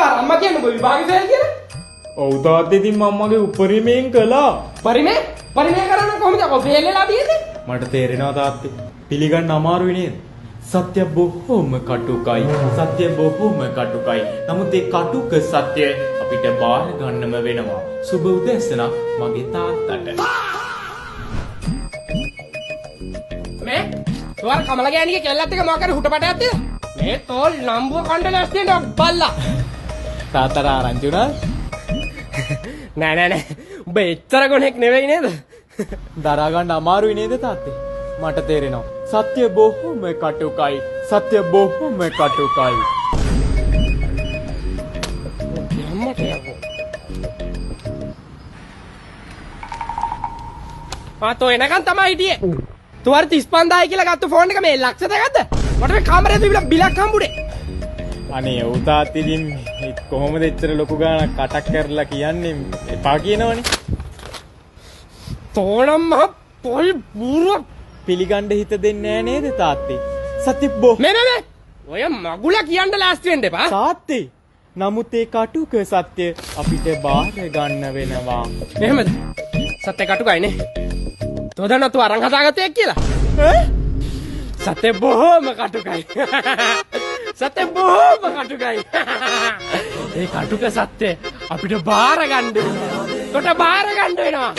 පාර අම්මා කියන්නේ ඔබ විභාගෙ ෆේල් කියලා? ඔව් තාත්තේ ඉතින් මම්මගේ උපරිමයෙන් කළා. පරිමේ කරන්න කොහොමද ඔබ ෆේල් වෙලා තියෙන්නේ? මට තේරෙනවා තාත්තේ. පිළිගන්න අමාරුයි නේද? සත්‍ය බොහෝම කටුකයි. සත්‍ය බොහෝම කටුකයි. නමුත් ඒ කටුක සත්‍ය අපිට බාර ගන්නම වෙනවා. සුබ උදැසන මගේ තාත්තට. මේ තෝර කමල ගෑණිගේ කෙල්ලත් එක මොකද හුටපටයක් තියද? මේ තෝල් නම්බුව කණ්ඩ නැස්තිනේ බල්ලා. තාත්තට ආරංචි උනා? නෑ. උඹ එච්චර ගොනෙක් නෙවෙයි නේද? දරා ගන්න අමාරුයි නේද තාත්තේ? මට තේරෙනවා. සත්‍ය බොහෝම කටුකයි. සත්‍ය බොහෝම කටුකයි. අම්මට යකෝ. ආතෝ එනකන් තමයි හිටියේ. තුවර 35000 කියලා ගත්ත ෆෝන් එක මේ ලක්ෂ දෙකක්ද? මට මේ කාමරේ තිබිලා බිලක් හම්බුනේ. අනේ ඔව් තාත්තේ ඉතින් කොහොමද එච්චර ලොකු ගාණක් කටක් කරලා කියන්නේ එපා කියනවනේ. තෝනම් මහ පොල් බුරුව පිළිගන්න හිත දෙන්නේ නෑ නේද තාත්තේ? සත්‍ය බොහෝ මේ ඔය මගුල කියන්න ලෑස්ති වෙන්න එපා. තාත්තේ නමුත් ඒ කටුක සත්‍ය අපිට බාර ගන්න වෙනවා. එහෙමද? සත්‍ය කටුකයිනේ. තෝදන්න තු අරන් හදාගත්තේ කියලා. සත්‍ය බොහෝම කටුකයි. සත්‍ය බොහෝම කටුකයි. ඒ කටුක සත්‍ය අපිට බාර ගන්න වෙනවා. කොට බාර ගන්න වෙනවා.